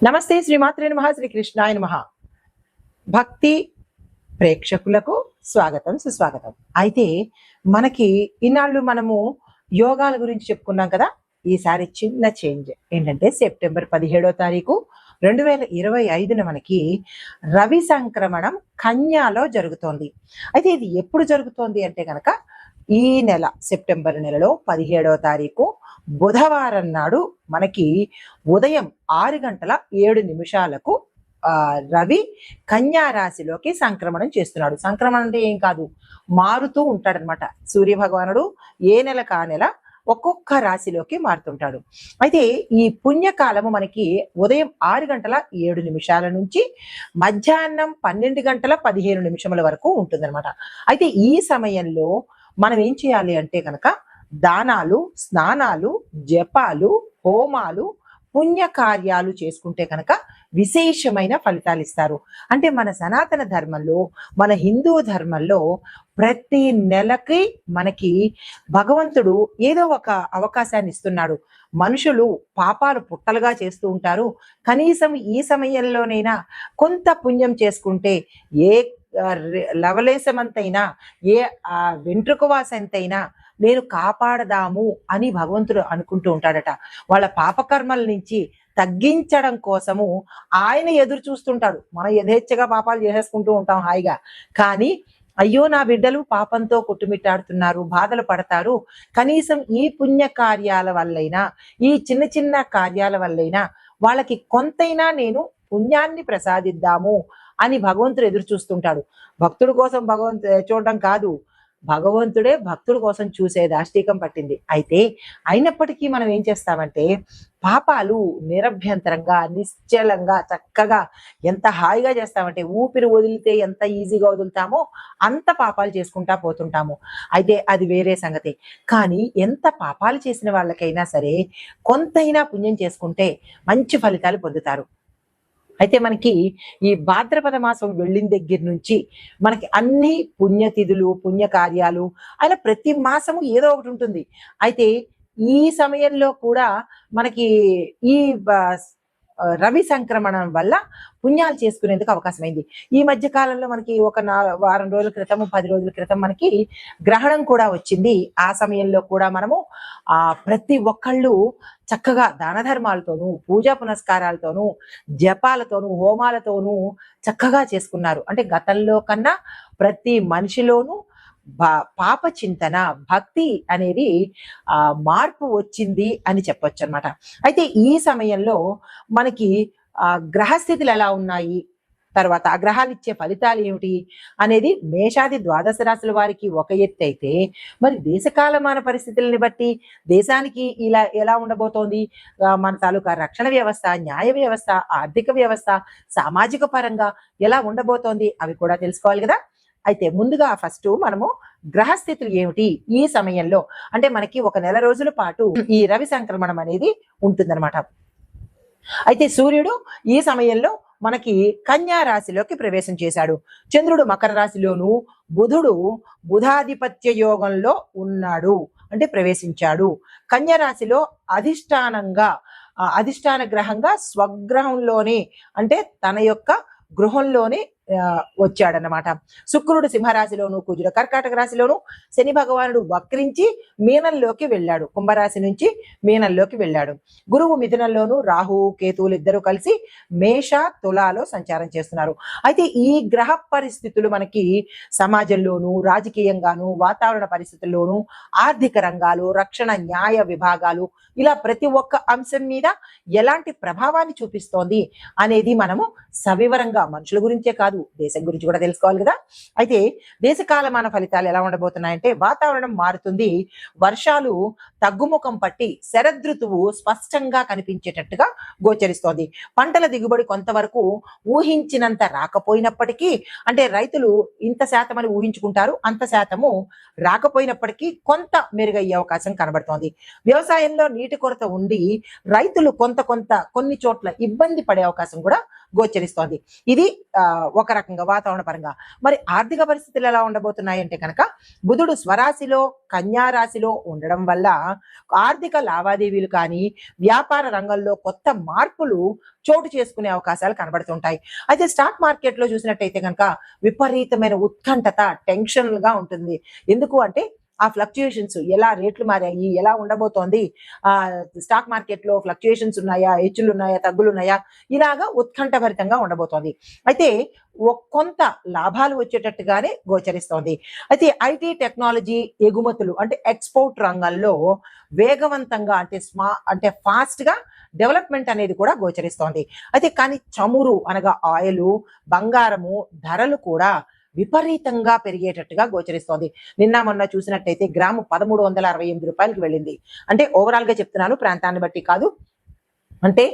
నమస్తే శ్రీమాత్రే నమః శ్రీకృష్ణాయ నమః. భక్తి ప్రేక్షకులకు స్వాగతం సుస్వాగతం. అయితే మనకి ఇన్నాళ్ళు మనము యోగాల గురించి చెప్పుకున్నాం కదా. ఈసారి చిన్న చేంజ్ ఏంటంటే సెప్టెంబర్ 17వ తారీఖు 2025 మనకి రవి సంక్రమణం కన్యాలో జరుగుతోంది. అయితే ఇది ఎప్పుడు జరుగుతోంది అంటే కనుక ఈ నెల సెప్టెంబర్ నెలలో 17వ తారీఖు బుధవారం నాడు మనకి ఉదయం 6:07 రవి కన్యా రాశిలోకి సంక్రమణం చేస్తున్నాడు. సంక్రమణం అంటే ఏం కాదు, మారుతూ ఉంటాడనమాట. సూర్య భగవానుడు ఏ నెలకు ఆ నెల ఒక్కొక్క రాశిలోకి మారుతుంటాడు. అయితే ఈ పుణ్యకాలము మనకి ఉదయం 6:07 నుంచి మధ్యాహ్నం 12:15 వరకు ఉంటుందన్నమాట. అయితే ఈ సమయంలో మనం ఏం చేయాలి అంటే కనుక దానాలు, స్నానాలు, జపాలు, హోమాలు, పుణ్యకార్యాలు చేసుకుంటే కనుక విశేషమైన ఫలితాలు ఇస్తారు. అంటే మన సనాతన ధర్మంలో, మన హిందూ ధర్మంలో ప్రతి నెలకి మనకి భగవంతుడు ఏదో ఒక అవకాశాన్ని ఇస్తున్నాడు. మనుషులు పాపాలు పుట్టలుగా చేస్తూ ఉంటారు. కనీసం ఈ సమయంలోనైనా కొంత పుణ్యం చేసుకుంటే ఏ లవలేశమంతైనా, ఏ వెంట్రుకవాసంతైనా నేను కాపాడదాము అని భగవంతుడు అనుకుంటూ ఉంటాడట. వాళ్ళ పాపకర్మల నుంచి తగ్గించడం కోసము ఆయన ఎదురు చూస్తుంటాడు. మనం యథేచ్ఛగా పాపాలు చేసేసుకుంటూ ఉంటాం హాయిగా. కానీ అయ్యో నా బిడ్డలు పాపంతో కొట్టుమిట్టాడుతున్నారు, బాధలు పడతారు, కనీసం ఈ పుణ్య కార్యాల వల్లైనా, ఈ చిన్న చిన్న కార్యాల వల్లైనా వాళ్ళకి కొంతైనా నేను పుణ్యాన్ని ప్రసాదిద్దాము అని భగవంతుడు ఎదురు చూస్తుంటాడు. భక్తుడి కోసం చూడడం కాదు, భగవంతుడే భక్తుడి కోసం చూసే దాష్టీకం పట్టింది. అయితే అయినప్పటికీ మనం ఏం చేస్తామంటే పాపాలు నిరభ్యంతరంగా, నిశ్చలంగా, చక్కగా ఎంత హాయిగా చేస్తామంటే ఊపిరి వదిలితే ఎంత ఈజీగా వదులుతామో అంత పాపాలు చేసుకుంటా పోతుంటాము. అయితే అది వేరే సంగతి. కానీ ఎంత పాపాలు చేసిన వాళ్ళకైనా సరే కొంతైనా పుణ్యం చేసుకుంటే మంచి ఫలితాలు పొందుతారు. అయితే మనకి ఈ భాద్రపద మాసం వెళ్ళిన దగ్గర నుంచి మనకి అన్ని పుణ్యతిథులు, పుణ్యకార్యాలు అలా ప్రతి మాసము ఏదో ఒకటి ఉంటుంది. అయితే ఈ సమయంలో కూడా మనకి ఈ రవి సంక్రమణం వల్ల పుణ్యాలు చేసుకునేందుకు అవకాశమైంది. ఈ మధ్య కాలంలో మనకి ఒక వారం రోజుల క్రితం, 10 రోజుల క్రితం మనకి గ్రహణం కూడా వచ్చింది. ఆ సమయంలో కూడా మనము ప్రతి ఒక్కళ్ళు చక్కగా దాన ధర్మాలతోనూ, పూజా పునస్కారాలతోనూ, జపాలతోనూ, హోమాలతోనూ చక్కగా చేసుకున్నారు. అంటే గతంలో కన్నా ప్రతి మనిషిలోనూ పాప చింతన, భక్తి అనేది మార్పు వచ్చింది అని చెప్పొచ్చు అనమాట. అయితే ఈ సమయంలో మనకి గ్రహస్థితులు ఎలా ఉన్నాయి, తర్వాత ఆ గ్రహాలు ఇచ్చే ఫలితాలు ఏమిటి అనేది మేషాది ద్వాదశ రాశుల వారికి ఒక ఎత్తు అయితే, మరి దేశకాలమాన పరిస్థితులని బట్టి దేశానికి ఎలా ఉండబోతోంది, మన తాలూకా రక్షణ వ్యవస్థ, న్యాయ వ్యవస్థ, ఆర్థిక వ్యవస్థ, సామాజిక పరంగా ఎలా ఉండబోతోంది అవి కూడా తెలుసుకోవాలి కదా. అయితే ముందుగా ఫస్ట్ మనము గ్రహస్థితులు ఏమిటి ఈ సమయంలో అంటే మనకి ఒక నెల రోజుల పాటు ఈ రవి సంక్రమణం అనేది ఉంటుందన్నమాట. అయితే సూర్యుడు ఈ సమయంలో మనకి కన్యా రాశిలోకి ప్రవేశం చేశాడు. చంద్రుడు మకర రాశిలోను, బుధుడు బుధాధిపత్య యోగంలో ఉన్నాడు అంటే ప్రవేశించాడు. కన్యా రాశిలో అధిష్టాన గ్రహంగా స్వగ్రహంలోనే అంటే తన యొక్క గృహంలోనే వచ్చాడనమాట. శుక్రుడు సింహరాశిలోను, కుజుడు కర్కాటక రాశిలోను, శని భగవానుడు వక్రించి మీనంలోకి వెళ్ళాడు. కుంభరాశి నుంచి మీనంలోకి వెళ్ళాడు. గురువు మిథునంలోను, రాహు కేతువులు ఇద్దరు కలిసి మేష తులాలో సంచారం చేస్తున్నారు. అయితే ఈ గ్రహ పరిస్థితులు మనకి సమాజంలోను, రాజకీయంగాను, వాతావరణ పరిస్థితుల్లోను, ఆర్థిక రంగాలు, రక్షణ న్యాయ విభాగాలు, ఇలా ప్రతి ఒక్క అంశం మీద ఎలాంటి ప్రభావాన్ని చూపిస్తోంది అనేది మనము సవివరంగా మనుషుల గురించే కాదు దేశం గురించి కూడా తెలుసుకోవాలి కదా. అయితే దేశకాలమాన ఫలితాలు ఎలా ఉండబోతున్నాయంటే వాతావరణం మారుతుంది, వర్షాలు తగ్గుముఖం పట్టి శరదృతువు స్పష్టంగా కనిపించేటట్టుగా గోచరిస్తోంది. పంటల దిగుబడి కొంతవరకు ఊహించినంత రాకపోయినప్పటికీ, అంటే రైతులు ఇంత శాతం అని ఊహించుకుంటారు, అంత శాతము రాకపోయినప్పటికీ కొంత మెరుగయ్యే అవకాశం కనబడుతోంది. వ్యవసాయంలో నీటి కొరత ఉండి రైతులు కొన్ని చోట్ల ఇబ్బంది పడే అవకాశం కూడా గోచరిస్తోంది. ఇది ఒక రకంగా వాతావరణ పరంగా. మరి ఆర్థిక పరిస్థితులు ఎలా ఉండబోతున్నాయి అంటే కనుక బుధుడు స్వరాశిలో కన్యా రాశిలో ఉండడం వల్ల ఆర్థిక లావాదేవీలు కానీ వ్యాపార రంగంలో కొత్త మార్పులు చోటు చేసుకునే అవకాశాలు కనబడుతుంటాయి. అయితే స్టాక్ మార్కెట్ లో చూసినట్టయితే కనుక విపరీతమైన ఉత్కంఠత, టెన్షన్ గా ఉంటుంది. ఎందుకు అంటే ఆ ఫ్లక్చుయేషన్స్ ఎలా రేట్లు మారాయి, ఎలా ఉండబోతోంది, ఆ స్టాక్ మార్కెట్ లో ఫ్లక్చుయేషన్స్ ఉన్నాయా, హెచ్చులు ఉన్నాయా, తగ్గులు ఉన్నాయా, ఇలాగా ఉత్కంఠభరితంగా ఉండబోతోంది. అయితే కొంత లాభాలు వచ్చేటట్టుగానే గోచరిస్తోంది. అయితే ఐటీ టెక్నాలజీ ఎగుమతులు అంటే ఎక్స్పోర్ట్ రంగంలో వేగవంతంగా అంటే ఫాస్ట్ గా డెవలప్మెంట్ అనేది కూడా గోచరిస్తోంది. అయితే కానీ చమురు అనగా ఆయిల్, బంగారము ధరలు కూడా విపరీతంగా పెరిగేటట్టుగా గోచరిస్తోంది. నిన్న మొన్న చూసినట్టయితే గ్రాము 1368 రూపాయలకి వెళ్ళింది. అంటే ఓవరాల్ గా చెప్తున్నాను, ప్రాంతాన్ని బట్టి కాదు. అంటే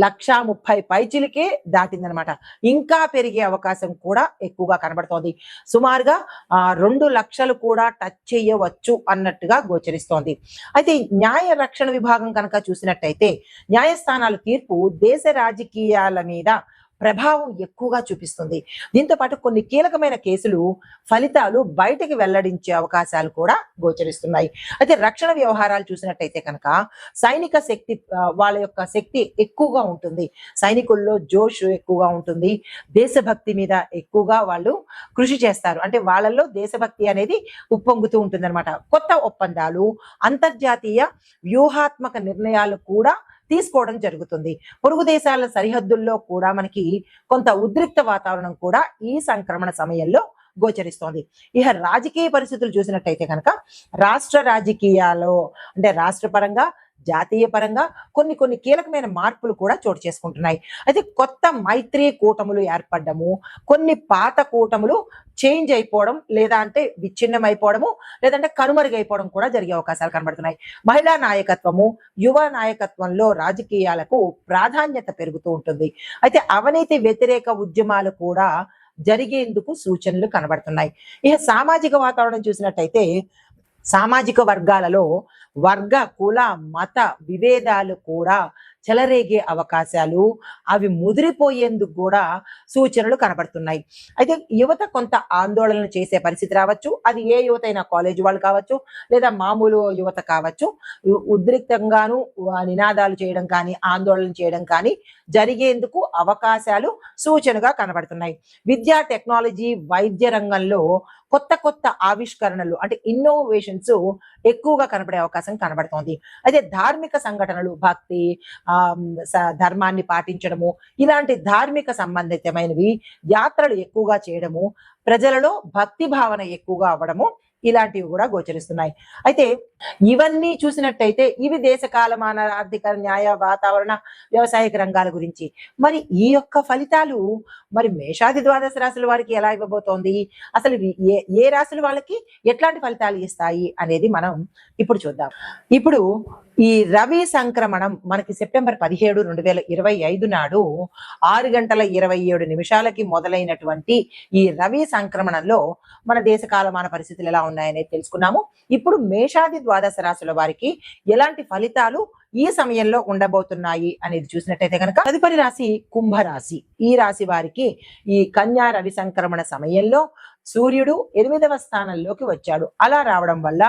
1,30,000 పైచిలకే దాటిందనమాట. ఇంకా పెరిగే అవకాశం కూడా ఎక్కువగా కనబడుతోంది. సుమారుగా 2 లక్షలు కూడా టచ్ చేయవచ్చు అన్నట్టుగా గోచరిస్తోంది. అయితే న్యాయ రక్షణ విభాగం కనుక చూసినట్టయితే న్యాయస్థానాల తీర్పు దేశ రాజకీయాల మీద ప్రభావం ఎక్కువగా చూపిస్తుంది. దీంతో పాటు కొన్ని కీలకమైన కేసులు ఫలితాలు బయటకి వెల్లడించే అవకాశాలు కూడా గోచరిస్తున్నాయి. అయితే రక్షణ వ్యవహారాలు చూసినట్టయితే కనుక సైనిక శక్తి, వాళ్ళ యొక్క శక్తి ఎక్కువగా ఉంటుంది. సైనికుల్లో జోష్ ఎక్కువగా ఉంటుంది. దేశభక్తి మీద ఎక్కువగా వాళ్ళు కృషి చేస్తారు. అంటే వాళ్ళల్లో దేశభక్తి అనేది ఉప్పొంగుతూ ఉంటుంది అనమాట. కొత్త ఒప్పందాలు, అంతర్జాతీయ వ్యూహాత్మక నిర్ణయాలు కూడా తీసుకోవడం జరుగుతుంది. పొరుగు దేశాల సరిహద్దుల్లో కూడా మనకి కొంత ఉద్రిక్త వాతావరణం కూడా ఈ సంక్రమణ సమయంలో గోచరిస్తోంది. ఇక రాజకీయ పరిస్థితులు చూసినట్టయితే కనుక రాష్ట్ర రాజకీయాల్లో అంటే రాష్ట్ర పరంగా, జాతీయ పరంగా కొన్ని కీలకమైన మార్పులు కూడా చోటు చేసుకుంటున్నాయి. అయితే కొత్త మైత్రి కూటములు ఏర్పడము, కొన్ని పాత కూటములు చేంజ్ అయిపోవడం, లేదా అంటే విచ్ఛిన్నం అయిపోవడము, లేదంటే కనుమరుగైపోవడం కూడా జరిగే అవకాశాలు కనబడుతున్నాయి. మహిళా నాయకత్వము, యువ నాయకత్వంలో రాజకీయాలకు ప్రాధాన్యత పెరుగుతూ ఉంటుంది. అయితే అవినీతి వ్యతిరేక ఉద్యమాలు కూడా జరిగేందుకు సూచనలు కనబడుతున్నాయి. ఇక సామాజిక వాతావరణం చూసినట్టయితే సామాజిక వర్గాలలో వర్గ, కుల, మత విభేదాలు కూడా చెలరేగే అవకాశాలు, అవి ముదిరిపోయేందుకు కూడా సూచనలు కనబడుతున్నాయి. అయితే యువత కొంత ఆందోళన చేసే పరిస్థితి రావచ్చు. అది ఏ యువత అయినా, కాలేజ్ వాళ్ళు కావచ్చు, లేదా మామూలు యువత కావచ్చు. ఉద్రిక్తంగాను నినాదాలు చేయడం కానీ, ఆందోళన చేయడం కానీ జరిగేందుకు అవకాశాలు సూచనగా కనబడుతున్నాయి. విద్యా, టెక్నాలజీ, వైద్య రంగంలో కొత్త ఆవిష్కరణలు అంటే ఇన్నోవేషన్స్ ఎక్కువగా కనబడే అవకాశం కనబడుతోంది. అయితే ధార్మిక సంఘటనలు, భక్తి, ధర్మాన్ని పాటించడము, ఇలాంటి ధార్మిక సంబంధితమైనవి యాత్రలు ఎక్కువగా చేయడము, ప్రజలలో భక్తి భావన ఎక్కువగా అవ్వడము, ఇలాంటివి కూడా గోచరిస్తున్నాయి. అయితే ఇవన్నీ చూసినట్టయితే ఇవి దేశ కాలమాన ఆర్థిక, న్యాయ, వాతావరణ, వ్యవసాయక రంగాల గురించి. మరి ఈ యొక్క ఫలితాలు మరి మేషాది ద్వాదశ రాశుల వారికి ఎలా ఇవ్వబోతోంది, అసలు ఏ రాశుల వాళ్ళకి ఎట్లాంటి ఫలితాలు ఇస్తాయి అనేది మనం ఇప్పుడు చూద్దాం. ఇప్పుడు ఈ రవి సంక్రమణం మనకి సెప్టెంబర్ 17, 2025 నాడు 6:27 మొదలైనటువంటి ఈ రవి సంక్రమణంలో మన దేశ కాలమాన పరిస్థితులు ఎలా ఉన్నాయనేది తెలుసుకున్నాము. ఇప్పుడు మేషాది ద్వాదశ రాశుల వారికి ఎలాంటి ఫలితాలు ఈ సమయంలో ఉండబోతున్నాయి అనేది చూసినట్టయితే కనుక తదుపరి రాశి కుంభరాశి. ఈ రాశి వారికి ఈ కన్యా రవి సంక్రమణ సమయంలో సూర్యుడు 8వ స్థానంలోకి వచ్చాడు. అలా రావడం వల్ల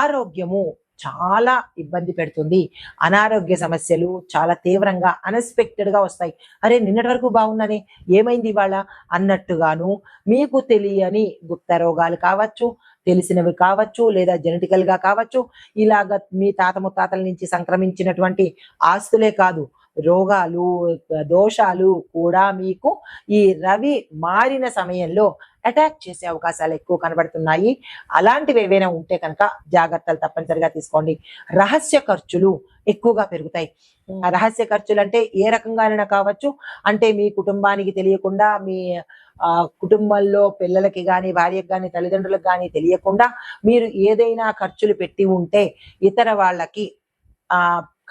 ఆరోగ్యము చాలా ఇబ్బంది పెడుతుంది. అనారోగ్య సమస్యలు చాలా తీవ్రంగా అన్ఎక్స్పెక్టెడ్ గా వస్తాయి. అరే నిన్నటి వరకు బాగున్నది, ఏమైంది ఇవాళ అన్నట్టుగాను మీకు తెలియని గుప్త రోగాలు కావచ్చు, తెలిసినవి కావచ్చు, లేదా జెనెటికల్ గా కావచ్చు. ఇలాగ మీ తాత ముత్తాతల నుంచి సంక్రమించినటువంటి ఆస్తులే కాదు, రోగాలు, దోషాలు కూడా మీకు ఈ రవి మారిన సమయంలో అటాక్ చేసే అవకాశాలు ఎక్కువ కనబడుతున్నాయి. అలాంటివి ఏవైనా ఉంటే కనుక జాగ్రత్తలు తప్పనిసరిగా తీసుకోండి. రహస్య ఖర్చులు ఎక్కువగా పెరుగుతాయి. రహస్య ఖర్చులు అంటే ఏ రకంగానైనా కావచ్చు. అంటే మీ కుటుంబానికి తెలియకుండా, మీ కుటుంబంలో పిల్లలకి కానీ, భార్యకి కానీ, తల్లిదండ్రులకు కానీ తెలియకుండా మీరు ఏదైనా ఖర్చులు పెట్టి ఉంటే ఇతర వాళ్ళకి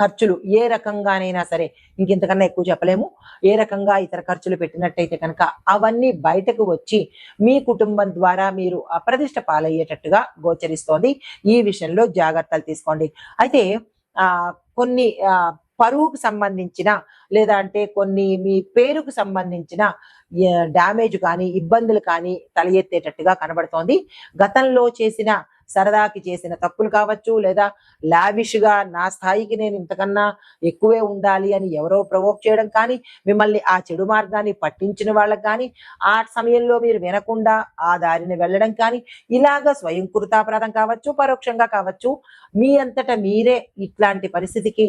ఖర్చులు ఏ రకంగానైనా సరే, ఇంకెంతకన్నా ఎక్కువ చెప్పలేము, ఏ రకంగా ఇతర ఖర్చులు పెట్టినట్టయితే కనుక అవన్నీ బయటకు వచ్చి మీ కుటుంబం ద్వారా మీరు అప్రదిష్ట పాలయ్యేటట్టుగా గోచరిస్తోంది. ఈ విషయంలో జాగ్రత్తలు తీసుకోండి. అయితే కొన్ని పరువుకు సంబంధించిన లేదా అంటే కొన్ని మీ పేరుకు సంబంధించిన డ్యామేజ్ కానీ ఇబ్బందులు కానీ తల ఎత్తేటట్టుగా కనబడుతోంది. గతంలో చేసిన సరదాకి చేసిన తప్పులు కావచ్చు, లేదా లావిష్ గా నా స్థాయికి నేను ఇంతకన్నా ఎక్కువే ఉండాలి అని ఎవరో ప్రవోక్ చేయడం కానీ, మిమ్మల్ని ఆ చెడు మార్గాన్ని పట్టించిన వాళ్ళకి కానీ, ఆ సమయంలో మీరు వినకుండా ఆ దారిని వెళ్ళడం కానీ, ఇలాగ స్వయంకృతాపరాధం కావచ్చు, పరోక్షంగా కావచ్చు, మీ అంతట మీరే ఇట్లాంటి పరిస్థితికి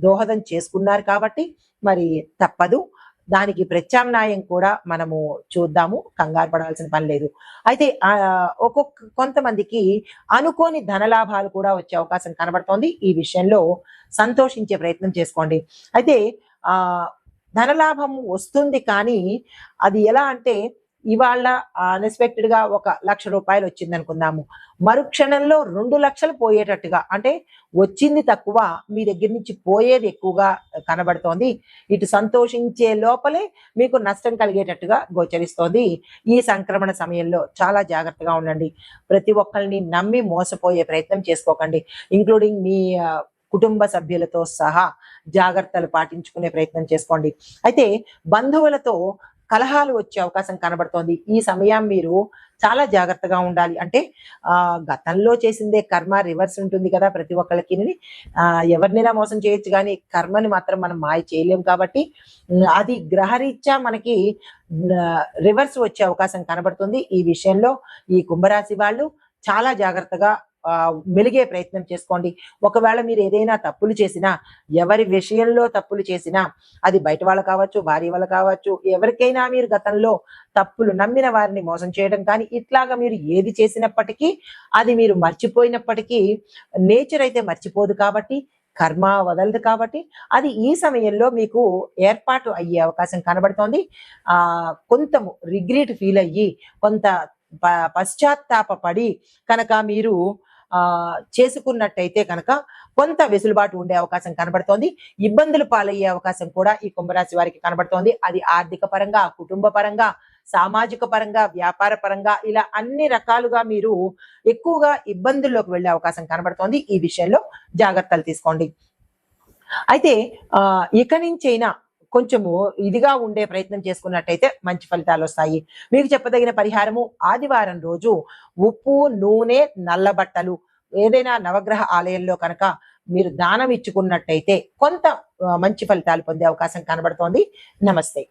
దోహదం చేసుకున్నారు కాబట్టి మరి తప్పదు. దానికి ప్రత్యామ్నాయం కూడా మనము చూద్దాము, కంగారు పడాల్సిన పని లేదు. అయితే కొంతమందికి అనుకోని ధనలాభాలు కూడా వచ్చే అవకాశం కనబడుతోంది. ఈ విషయంలో సంతోషించే ప్రయత్నం చేసుకోండి. అయితే ధనలాభం వస్తుంది, కానీ అది ఎలా అంటే ఇవాళ అన్ఎక్స్పెక్టెడ్ గా 1,00,000 రూపాయలు వచ్చింది అనుకుందాము, మరుక్షణంలో 2 లక్షలు పోయేటట్టుగా, అంటే వచ్చింది తక్కువ, మీ దగ్గర నుంచి పోయేది ఎక్కువగా కనబడుతోంది. ఇటు సంతోషించే లోపలే మీకు నష్టం కలిగేటట్టుగా గోచరిస్తోంది. ఈ సంక్రమణ సమయంలో చాలా జాగ్రత్తగా ఉండండి. ప్రతి ఒక్కరిని నమ్మి మోసపోయే ప్రయత్నం చేసుకోకండి, ఇంక్లూడింగ్ మీ కుటుంబ సభ్యులతో సహా జాగ్రత్తలు పాటించుకునే ప్రయత్నం చేసుకోండి. అయితే బంధువులతో కలహాలు వచ్చే అవకాశం కనబడుతోంది. ఈ సమయం మీరు చాలా జాగ్రత్తగా ఉండాలి. అంటే గతంలో చేసిందే కర్మ రివర్స్ ఉంటుంది కదా ప్రతి ఒక్కళ్ళకి. ఎవరినైనా మోసం చేయొచ్చు, కానీ కర్మని మాత్రం మనం మాయ చేయలేం కాబట్టి అది గ్రహరీత్యా మనకి రివర్స్ వచ్చే అవకాశం కనబడుతుంది. ఈ విషయంలో ఈ కుంభరాశి వాళ్ళు చాలా జాగ్రత్తగా మెలిగే ప్రయత్నం చేసుకోండి. ఒకవేళ మీరు ఏదైనా తప్పులు చేసినా, ఎవరి విషయంలో తప్పులు చేసినా, అది బయట వాళ్ళు కావచ్చు, భార్య వాళ్ళు కావచ్చు, ఎవరికైనా మీరు గతంలో తప్పులు నమ్మిన వారిని మోసం చేయడం కానీ, ఇట్లాగా మీరు ఏది చేసినప్పటికీ అది మీరు మర్చిపోయినప్పటికీ నేచర్ అయితే మర్చిపోదు కాబట్టి, కర్మ వదలదు కాబట్టి, అది ఈ సమయంలో మీకు ఏర్పాటు అయ్యే అవకాశం కనబడుతోంది. కొంత రిగ్రెట్ ఫీల్ అయ్యి, కొంత పశ్చాత్తాపడి కనుక మీరు చేసుకున్నట్టయితే కనుక కొంత వెసులుబాటు ఉండే అవకాశం కనబడుతోంది. ఇబ్బందులు పాలయ్యే అవకాశం కూడా ఈ కుంభరాశి వారికి కనబడుతోంది. అది ఆర్థిక పరంగా, కుటుంబ పరంగా, సామాజిక పరంగా, వ్యాపార పరంగా, ఇలా అన్ని రకాలుగా మీరు ఎక్కువగా ఇబ్బందుల్లోకి వెళ్ళే అవకాశం కనబడుతోంది. ఈ విషయంలో జాగ్రత్తలు తీసుకోండి. అయితే ఇక నుంచైనా కొంచెము ఇదిగా ఉండే ప్రయత్నం చేసుకున్నట్టయితే మంచి ఫలితాలు వస్తాయి. మీకు చెప్పదగిన పరిహారము, ఆదివారం రోజు ఉప్పు, నూనె, నల్ల బట్టలు ఏదైనా నవగ్రహ ఆలయంలో కనుక మీరు దానం ఇచ్చుకున్నట్టయితే కొంత మంచి ఫలితాలు పొందే అవకాశం కనబడుతోంది. నమస్తే.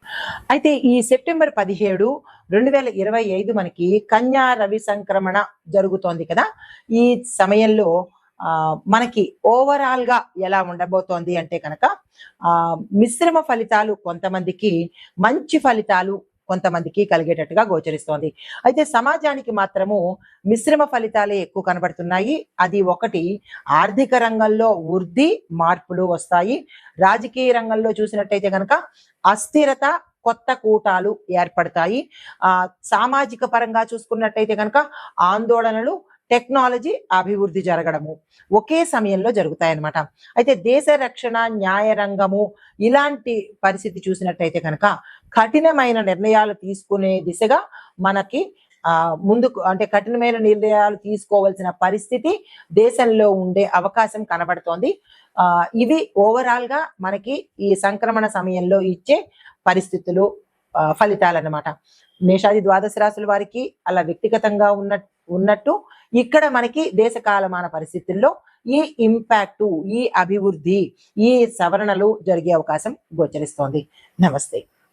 అయితే ఈ సెప్టెంబర్ 17, 2025 మనకి కన్యా రవి సంక్రమణ జరుగుతోంది కదా. ఈ సమయంలో మనకి ఓవరాల్ గా ఎలా ఉండబోతోంది అంటే కనుక మిశ్రమ ఫలితాలు కొంతమందికి, మంచి ఫలితాలు కొంతమందికి కలిగేటట్టుగా గోచరిస్తోంది. అయితే సమాజానికి మాత్రము మిశ్రమ ఫలితాలే ఎక్కువ కనబడుతున్నాయి. అది ఒకటి, ఆర్థిక రంగంలో వృద్ధి, మార్పులు వస్తాయి. రాజకీయ రంగంలో చూసినట్టయితే కనుక అస్థిరత, కొత్త కూటాలు ఏర్పడతాయి. సామాజిక పరంగా చూసుకున్నట్టయితే కనుక ఆందోళనలు, టెక్నాలజీ అభివృద్ధి జరగడము ఒకే సమయంలో జరుగుతాయన్నమాట. అయితే దేశ రక్షణ, న్యాయ రంగము ఇలాంటి పరిస్థితి చూసినట్టయితే కనుక కఠినమైన నిర్ణయాలు తీసుకునే దిశగా మనకి ముందుకు, అంటే కఠినమైన నిర్ణయాలు తీసుకోవాల్సిన పరిస్థితి దేశంలో ఉండే అవకాశం కనబడుతోంది. ఇవి ఓవరాల్ గా మనకి ఈ సంక్రమణ సమయంలో ఇచ్చే పరిస్థితులు, ఫలితాలన్నమాట. మేషాది ద్వాదశ రాశుల వారికి అలా వ్యక్తిగతంగా ఉన్నట్టు ఇక్కడ మనకి దేశ కాలమాన పరిస్థితుల్లో ఈ ఇంపాక్టు, ఈ అభివృద్ధి, ఈ సవరణలు జరిగే అవకాశం గోచరిస్తోంది. నమస్తే.